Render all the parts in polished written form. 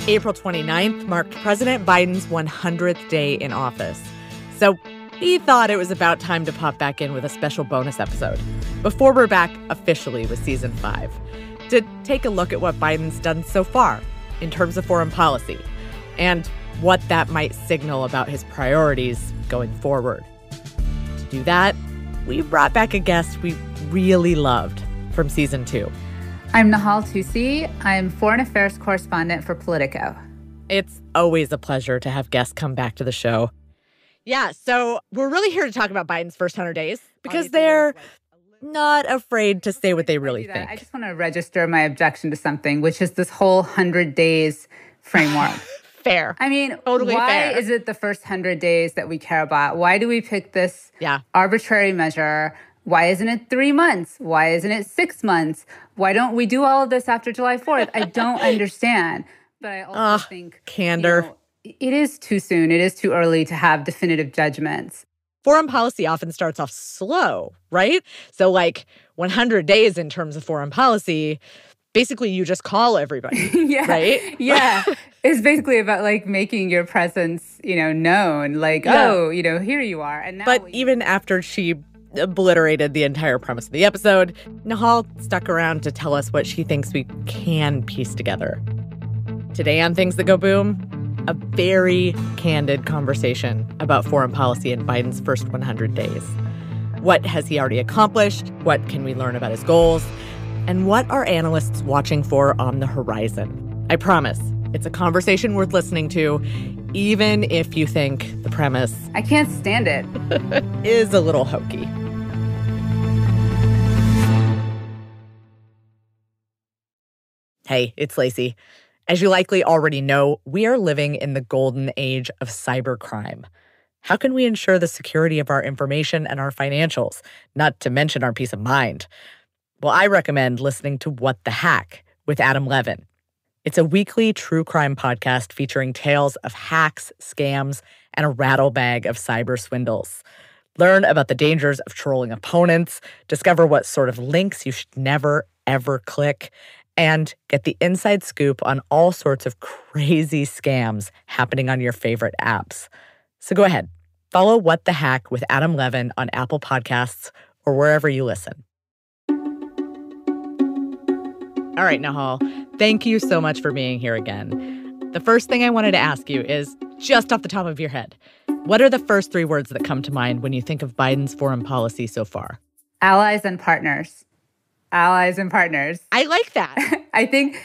April 29th marked President Biden's 100th day in office. So he thought it was about time to pop back in with a special bonus episode before we're back officially with Season 5 to take a look at what Biden's done so far in terms of foreign policy and what that might signal about his priorities going forward. To do that, we brought back a guest we really loved from Season 2. I'm Nahal Toosi. I'm foreign affairs correspondent for Politico. It's always a pleasure to have guests come back to the show. Yeah, so we're really here to talk about Biden's first 100 days because they're not afraid to say what they really think. I just want to register my objection to something, which is this whole 100 days framework. Fair. I mean, totally why fair. Is it the first 100 days that we care about? Why do we pick this arbitrary measure? Why isn't it 3 months? Why isn't it 6 months? Why don't we do all of this after July 4th? I don't understand. But I also think candor. It is too soon. It is too early to have definitive judgments. Foreign policy often starts off slow, right? So 100 days in terms of foreign policy, basically you just call everybody, right? Yeah. It's basically about making your presence, known. Here you are. And now but even after she obliterated the entire premise of the episode, Nahal stuck around to tell us what she thinks we can piece together. Today on Things That Go Boom, a very candid conversation about foreign policy in Biden's first 100 days. What has he already accomplished? What can we learn about his goals? And what are analysts watching for on the horizon? I promise, it's a conversation worth listening to, even if you think the premise... I can't stand it. ...is a little hokey. Hey, it's Lacey. As you likely already know, we are living in the golden age of cybercrime. How can we ensure the security of our information and our financials, not to mention our peace of mind? Well, I recommend listening to What the Hack with Adam Levin. It's a weekly true crime podcast featuring tales of hacks, scams, and a rattle bag of cyber swindles. Learn about the dangers of trolling opponents, discover what sort of links you should never, ever click, and get the inside scoop on all sorts of crazy scams happening on your favorite apps. So go ahead, follow What the Hack with Adam Levin on Apple Podcasts or wherever you listen. All right, Nahal, thank you so much for being here again. The first thing I wanted to ask you is, just off the top of your head, what are the first 3 words that come to mind when you think of Biden's foreign policy so far? Allies and partners. Allies and partners. I like that. I think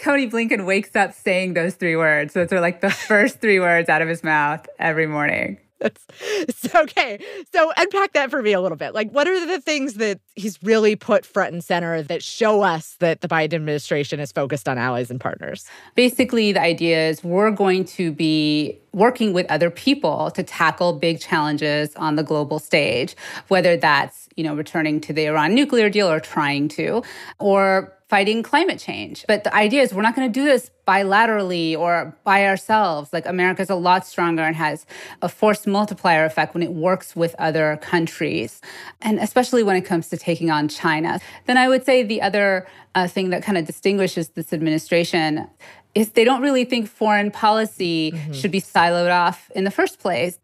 Tony Blinken wakes up saying those 3 words. Those are the first 3 words out of his mouth every morning. It's okay. So unpack that for me a little bit. What are the things that he's really put front and center that show us that the Biden administration is focused on allies and partners? Basically, the idea is we're going to be working with other people to tackle big challenges on the global stage, whether that's, returning to the Iran nuclear deal or trying to, or fighting climate change. But the idea is we're not going to do this bilaterally or by ourselves. America's a lot stronger and has a force multiplier effect when it works with other countries, and especially when it comes to taking on China. Then I would say the other thing that kind of distinguishes this administration is they don't really think foreign policy should be siloed off in the first place.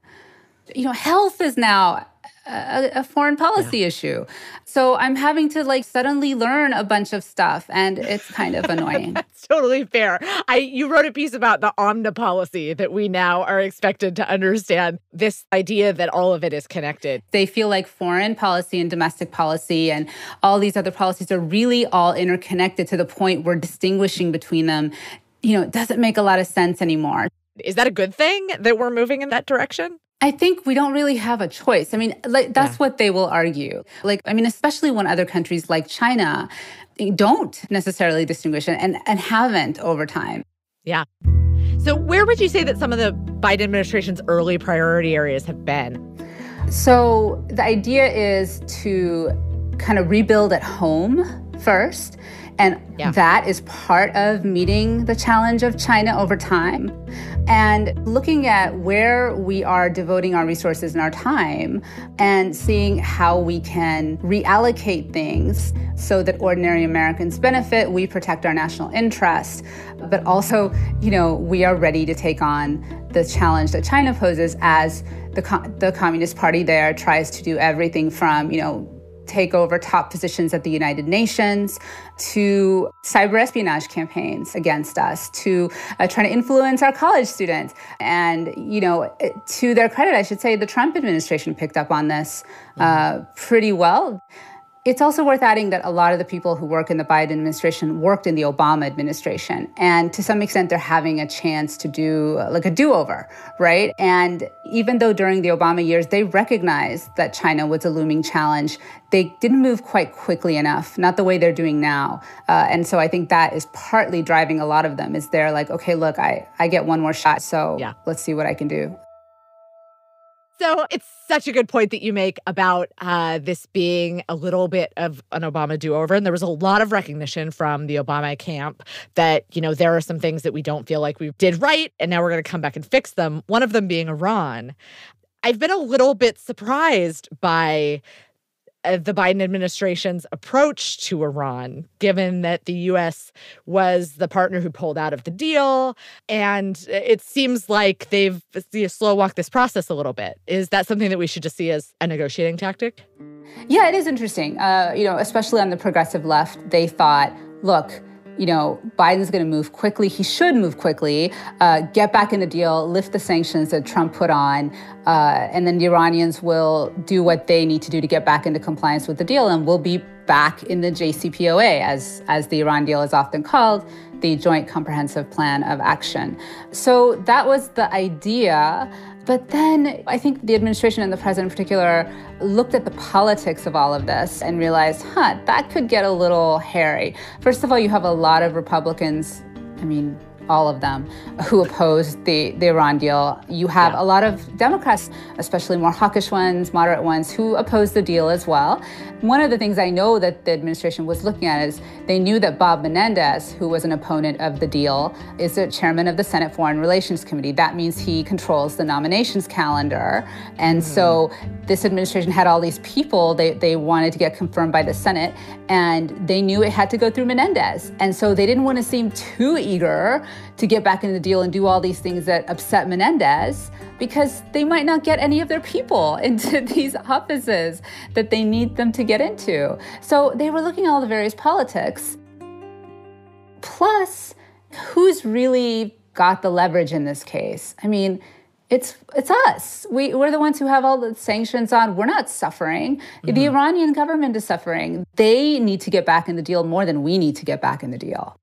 Health is now a foreign policy issue. So I'm having to suddenly learn a bunch of stuff, and it's kind of annoying. That's totally fair. You wrote a piece about the omni policy that we now are expected to understand, this idea that all of it is connected. They feel like foreign policy and domestic policy and all these other policies are really all interconnected to the point where distinguishing between them, doesn't make a lot of sense anymore. Is that a good thing that we're moving in that direction? I think we don't really have a choice. I mean, that's what they will argue. Especially when other countries like China don't necessarily distinguish and haven't over time. Yeah. So where would you say that some of the Biden administration's early priority areas have been? So the idea is to kind of rebuild at home first, And that is part of meeting the challenge of China over time. And looking at where we are devoting our resources and our time and seeing how we can reallocate things so that ordinary Americans benefit, we protect our national interest, but also, we are ready to take on the challenge that China poses as the Communist Party there tries to do everything from, take over top positions at the United Nations, to cyber espionage campaigns against us, to trying to influence our college students. And, to their credit, I should say, the Trump administration picked up on this pretty well. It's also worth adding that a lot of the people who work in the Biden administration worked in the Obama administration. And to some extent, they're having a chance to do like a do-over, right? And even though during the Obama years, they recognized that China was a looming challenge, they didn't move quite quickly enough, not the way they're doing now. And so I think that is partly driving a lot of them, is they're like, okay, look, I get one more shot, so let's see what I can do. So it's such a good point that you make about this being a little bit of an Obama do-over. And there was a lot of recognition from the Obama camp that, there are some things that we don't feel like we did right, and now we're going to come back and fix them, one of them being Iran. I've been a little bit surprised by the Biden administration's approach to Iran, given that the U.S. was the partner who pulled out of the deal. And it seems like they've slow walked this process a little bit. Is that something that we should just see as a negotiating tactic? Yeah, it is interesting. Especially on the progressive left, they thought, look, Biden's going to move quickly. He should move quickly, get back in the deal, lift the sanctions that Trump put on, and then the Iranians will do what they need to do to get back into compliance with the deal, and we'll be back in the JCPOA, as the Iran deal is often called, the Joint Comprehensive Plan of Action. So that was the idea. But then I think the administration and the president in particular looked at the politics of all of this and realized, that could get a little hairy. First of all, you have a lot of Republicans, all of them, who opposed the Iran deal. You have a lot of Democrats, especially more hawkish ones, moderate ones, who opposed the deal as well. One of the things I know that the administration was looking at is they knew that Bob Menendez, who was an opponent of the deal, is the chairman of the Senate Foreign Relations Committee. That means he controls the nominations calendar. And so this administration had all these people they wanted to get confirmed by the Senate, and they knew it had to go through Menendez. And so they didn't want to seem too eager to get back into the deal and do all these things that upset Menendez, because they might not get any of their people into these offices that they need them to get into. So they were looking at all the various politics. Plus, who's really got the leverage in this case? It's us. We're the ones who have all the sanctions on. We're not suffering. The Iranian government is suffering. They need to get back in the deal more than we need to get back in the deal.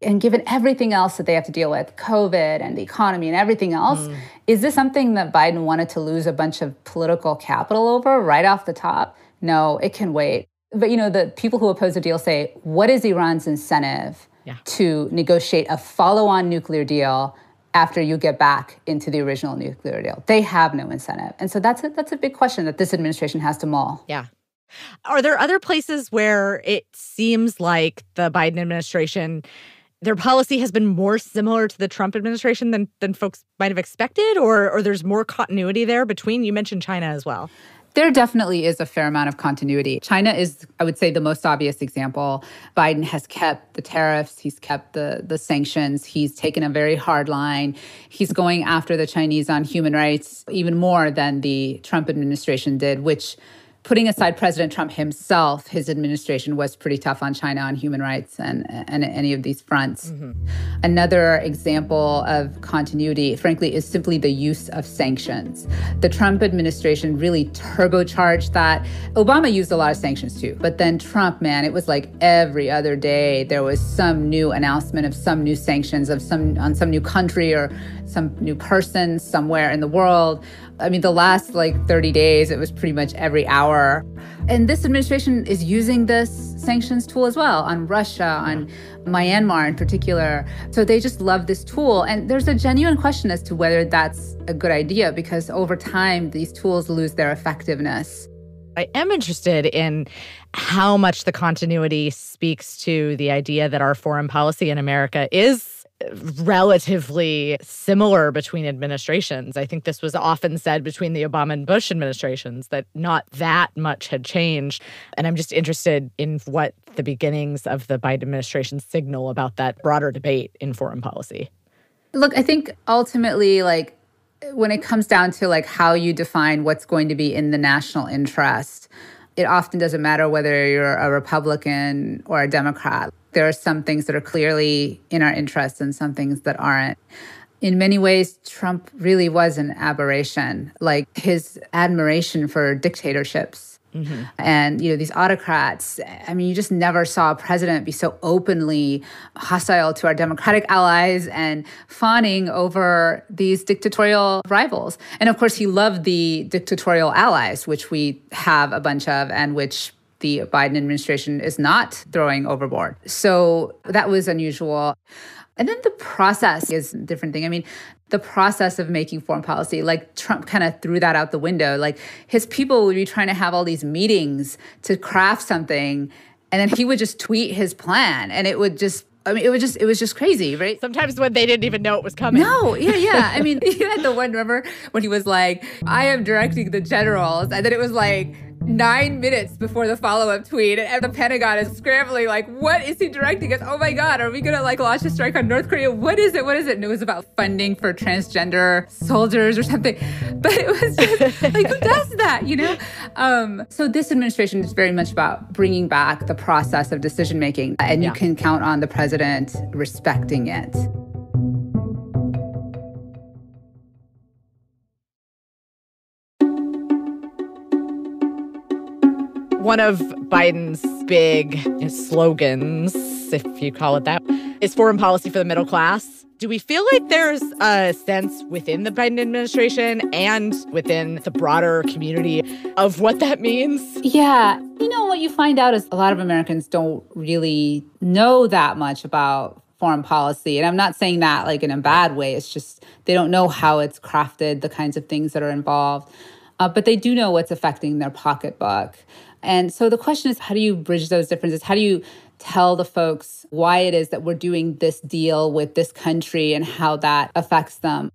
And given everything else that they have to deal with, COVID and the economy and everything else, is this something that Biden wanted to lose a bunch of political capital over right off the top? No, it can wait. But, the people who oppose the deal say, what is Iran's incentive to negotiate a follow-on nuclear deal after you get back into the original nuclear deal? They have no incentive. And so that's a big question that this administration has to mull. Yeah. Are there other places where it seems like the Biden administration, their policy has been more similar to the Trump administration than folks might have expected, or there's more continuity there between? You mentioned China as well. There definitely is a fair amount of continuity. China is, I would say, the most obvious example. Biden has kept the tariffs. He's kept the sanctions. He's taken a very hard line. He's going after the Chinese on human rights even more than the Trump administration did, which, putting aside President Trump himself, his administration was pretty tough on China on human rights and any of these fronts. Another example of continuity, frankly, is simply the use of sanctions. The Trump administration really turbocharged that. Obama used a lot of sanctions too, but then Trump, man, it was like every other day there was some new announcement of some new sanctions on some new country or some new person somewhere in the world. The last 30 days, it was pretty much every hour. And this administration is using this sanctions tool as well on Russia, on Myanmar in particular. So they just love this tool. And there's a genuine question as to whether that's a good idea, because over time, these tools lose their effectiveness. I am interested in how much the continuity speaks to the idea that our foreign policy in America is relatively similar between administrations. I think this was often said between the Obama and Bush administrations that not that much had changed. And I'm just interested in what the beginnings of the Biden administration signal about that broader debate in foreign policy. Look, I think ultimately, when it comes down to how you define what's going to be in the national interest, it often doesn't matter whether you're a Republican or a Democrat. There are some things that are clearly in our interest and some things that aren't. In many ways, Trump really was an aberration, his admiration for dictatorships. Mm-hmm. And, these autocrats, you just never saw a president be so openly hostile to our Democratic allies and fawning over these dictatorial rivals. And of course, he loved the dictatorial allies, which we have a bunch of and which the Biden administration is not throwing overboard. So that was unusual. And then the process is a different thing. The process of making foreign policy, Trump kind of threw that out the window. His people would be trying to have all these meetings to craft something, and then he would just tweet his plan, and it would just, it was just crazy, right? Sometimes when they didn't even know it was coming. No, yeah. You had the one, remember, when he was like, I am directing the generals, and then it was 9 minutes before the follow-up tweet, and the Pentagon is scrambling, what is he directing us? Oh my God, are we going to launch a strike on North Korea? What is it? And it was about funding for transgender soldiers or something. But it was just who does that, So this administration is very much about bringing back the process of decision-making, and you can count on the president respecting it. One of Biden's big slogans, if you call it that, is foreign policy for the middle class. Do we feel like there's a sense within the Biden administration and within the broader community of what that means? Yeah. What you find out is a lot of Americans don't really know that much about foreign policy. And I'm not saying that in a bad way. It's just they don't know how it's crafted, the kinds of things that are involved. But they do know what's affecting their pocketbook. And so the question is, how do you bridge those differences? How do you tell the folks why it is that we're doing this deal with this country and how that affects them?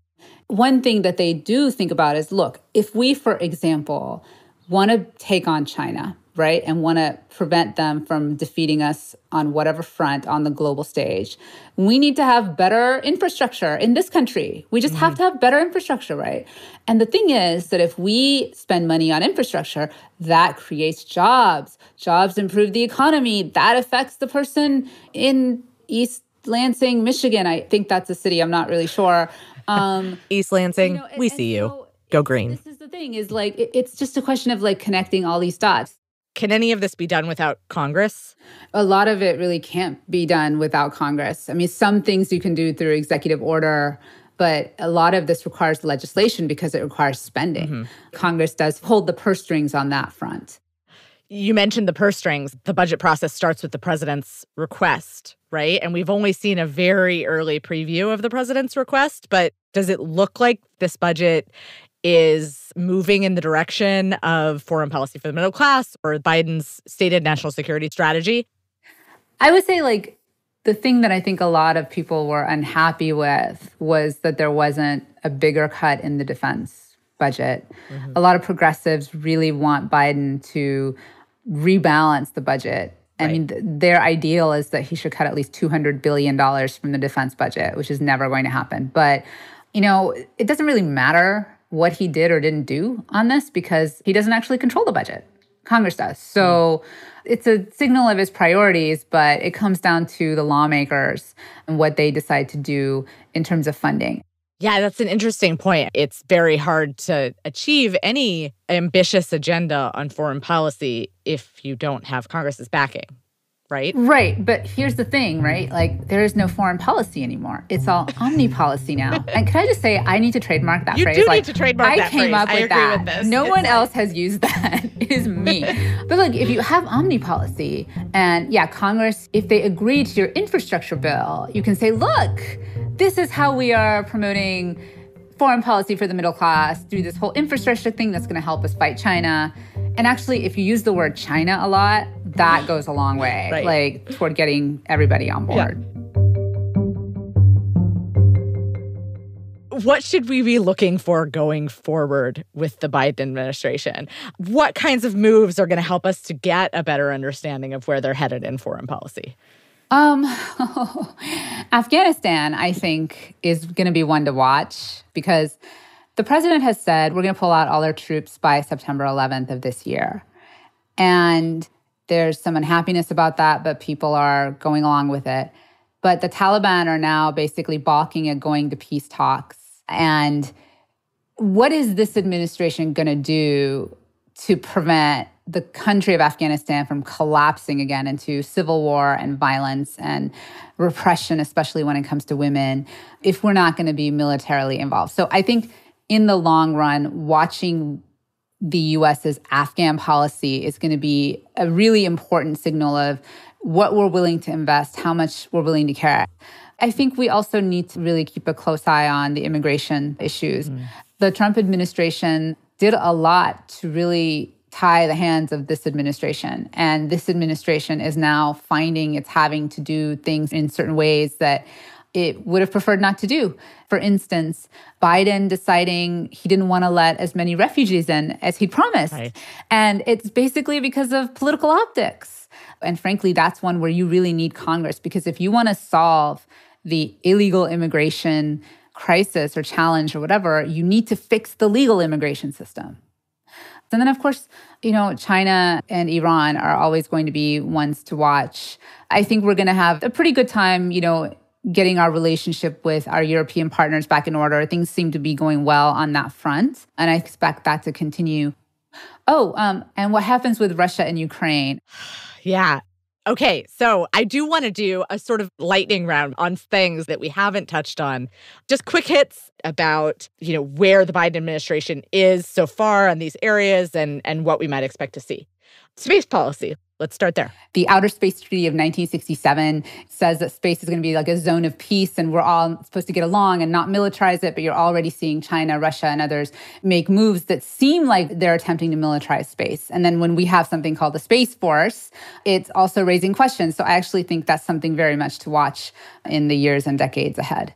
One thing that they do think about is, look, if we, for example, want to take on China, right, and want to prevent them from defeating us on whatever front on the global stage, we need to have better infrastructure in this country. We just have to have better infrastructure, right? And the thing is that if we spend money on infrastructure, that creates jobs. Jobs improve the economy. That affects the person in East Lansing, Michigan. I think that's a city. I'm not really sure. East Lansing, we see you. So Go green. This is the thing, is it's just a question of connecting all these dots. Can any of this be done without Congress? A lot of it really can't be done without Congress. Some things you can do through executive order, but a lot of this requires legislation because it requires spending. Mm-hmm. Congress does hold the purse strings on that front. You mentioned the purse strings. The budget process starts with the president's request, right? And we've only seen a very early preview of the president's request, but does it look like this budget is moving in the direction of foreign policy for the middle class or Biden's stated national security strategy? I would say, the thing that I think a lot of people were unhappy with was that there wasn't a bigger cut in the defense budget. Mm-hmm. A lot of progressives really want Biden to rebalance the budget. Right. Their ideal is that he should cut at least $200 billion from the defense budget, which is never going to happen. But, it doesn't really matter what he did or didn't do on this because he doesn't actually control the budget. Congress does. So it's a signal of his priorities, but it comes down to the lawmakers and what they decide to do in terms of funding. Yeah, that's an interesting point. It's very hard to achieve any ambitious agenda on foreign policy if you don't have Congress's backing, right? Right. But here's the thing, right? There is no foreign policy anymore. It's all omni-policy now. And can I just say, I need to trademark that phrase. You do need to trademark that phrase. I came up with that. With this. No one else has used that. It is me. But look, if you have omni-policy and Congress, if they agree to your infrastructure bill, you can say, look, this is how we are promoting foreign policy for the middle class, do this whole infrastructure thing that's going to help us fight China. And actually, if you use the word China a lot, that goes a long way, right, like toward getting everybody on board. Yeah. What should we be looking for going forward with the Biden administration? What kinds of moves are going to help us to get a better understanding of where they're headed in foreign policy? Afghanistan, I think, is going to be one to watch because the president has said we're going to pull out all our troops by September 11th of this year. And there's some unhappiness about that, but people are going along with it. But the Taliban are now basically balking at going to peace talks. And what is this administration going to do to prevent the country of Afghanistan from collapsing again into civil war and violence and repression, especially when it comes to women, if we're not going to be militarily involved? So I think in the long run, watching the U.S.'s Afghan policy is going to be a really important signal of what we're willing to invest, how much we're willing to care. I think we also need to really keep a close eye on the immigration issues. The Trump administration did a lot to really tie the hands of this administration. And this administration is now finding it's having to do things in certain ways that it would have preferred not to do. For instance, Biden deciding he didn't want to let as many refugees in as he promised. Right. And it's basically because of political optics. And frankly, that's one where you really need Congress, because if you want to solve the illegal immigration crisis or challenge or whatever, you need to fix the legal immigration system. And then, of course, China and Iran are always going to be ones to watch. I think we're going to have a pretty good time, getting our relationship with our European partners back in order. Things seem to be going well on that front, and I expect that to continue. And what happens with Russia and Ukraine? Yeah. Okay, so I do want to do a sort of lightning round on things that we haven't touched on. Just quick hits about, where the Biden administration is so far on these areas and what we might expect to see. Space policy. Let's start there. The Outer Space Treaty of 1967 says that space is going to be like a zone of peace and we're all supposed to get along and not militarize it, but you're already seeing China, Russia, and others make moves that seem like they're attempting to militarize space. And then when we have something called the Space Force, it's also raising questions. So I actually think that's something very much to watch in the years and decades ahead.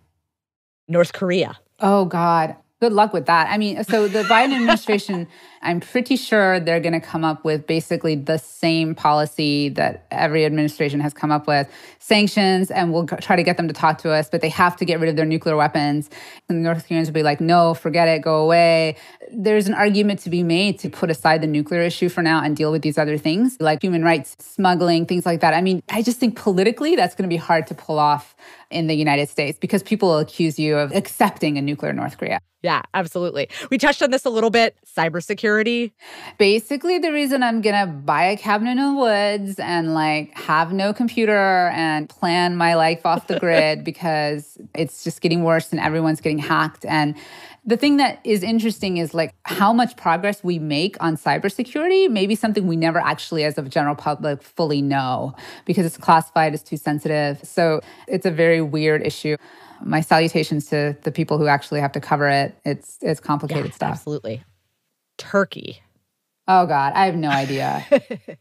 North Korea. Oh, God. Good luck with that. I mean, so the Biden administration, I'm pretty sure they're going to come up with basically the same policy that every administration has come up with. Sanctions, and we'll try to get them to talk to us, but they have to get rid of their nuclear weapons. And the North Koreans will be like, no, forget it, go away. There's an argument to be made to put aside the nuclear issue for now and deal with these other things, like human rights, smuggling, things like that. I mean, I just think politically that's going to be hard to pull off in the United States because people will accuse you of accepting a nuclear North Korea. Yeah, absolutely. We touched on this a little bit, cybersecurity. Basically, the reason I'm going to buy a cabin in the woods and have no computer and plan my life off the grid because it's just getting worse and everyone's getting hacked. And the thing that is interesting is how much progress we make on cybersecurity, maybe something we never actually, as a general public, fully know because it's classified as too sensitive. So it's a very weird issue. My salutations to the people who actually have to cover it. It's complicated stuff. Absolutely. Turkey. Oh, God, I have no idea.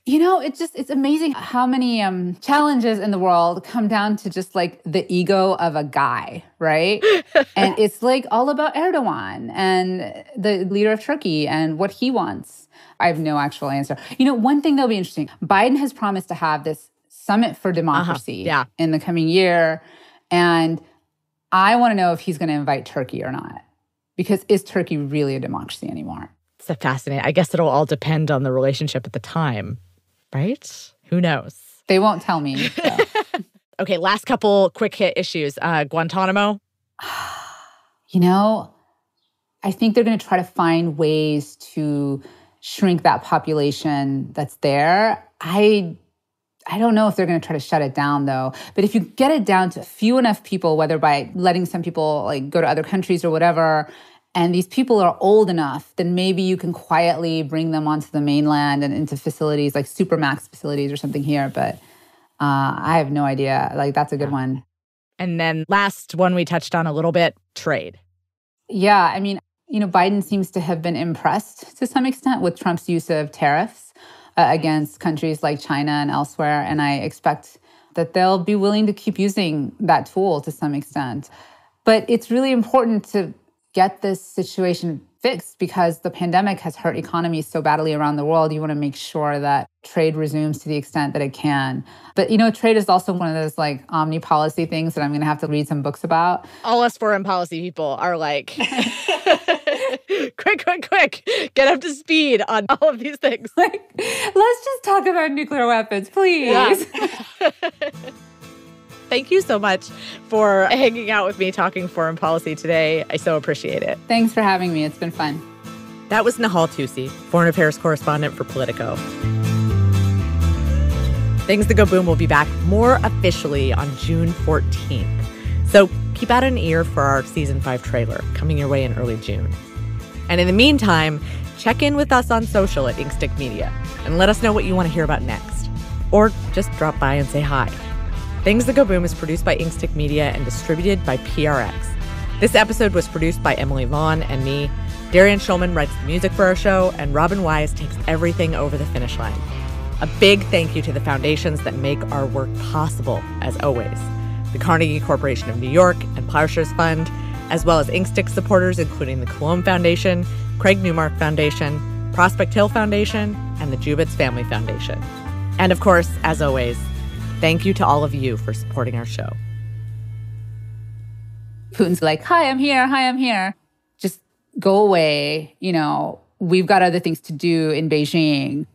It's amazing how many challenges in the world come down to just the ego of a guy, right? And it's all about Erdogan and the leader of Turkey and what he wants. I have no actual answer. One thing that'll be interesting, Biden has promised to have this summit for democracy in the coming year. And I want to know if he's going to invite Turkey or not, because is Turkey really a democracy anymore? It's fascinating. I guess it'll all depend on the relationship at the time, right? Who knows? They won't tell me. So. Okay, last couple quick hit issues. Guantanamo. I think they're going to try to find ways to shrink that population that's there. I don't know if they're going to try to shut it down, though. But if you get it down to few enough people, whether by letting some people go to other countries or whatever, and these people are old enough, then maybe you can quietly bring them onto the mainland and into facilities like supermax facilities or something here. But I have no idea. That's a good one. And then last one we touched on a little bit, trade. Yeah, I mean, Biden seems to have been impressed to some extent with Trump's use of tariffs against countries like China and elsewhere. And I expect that they'll be willing to keep using that tool to some extent. But it's really important to get this situation fixed because the pandemic has hurt economies so badly around the world. You want to make sure that trade resumes to the extent that it can. But, trade is also one of those like omni-policy things that I'm going to have to read some books about. All us foreign policy people are like, quick, get up to speed on all of these things. Like, let's just talk about nuclear weapons, please. Yeah. Thank you so much for hanging out with me talking foreign policy today. I so appreciate it. Thanks for having me. It's been fun. That was Nahal Toosi, foreign affairs correspondent for Politico. Things That Go Boom will be back more officially on June 14th. So keep out an ear for our Season 5 trailer coming your way in early June. And in the meantime, check in with us on social at Inkstick Media and let us know what you want to hear about next. Or just drop by and say hi. Things That Go Boom is produced by Inkstick Media and distributed by PRX. This episode was produced by Emily Vaughn and me. Darian Schulman writes the music for our show, and Robin Wise takes everything over the finish line. A big thank you to the foundations that make our work possible, as always. The Carnegie Corporation of New York and Plowshares Fund, as well as Inkstick supporters including the Cologne Foundation, Craig Newmark Foundation, Prospect Hill Foundation, and the Jubitz Family Foundation. And of course, as always, thank you to all of you for supporting our show. Putin's like, hi, I'm here. Just go away. We've got other things to do in Beijing.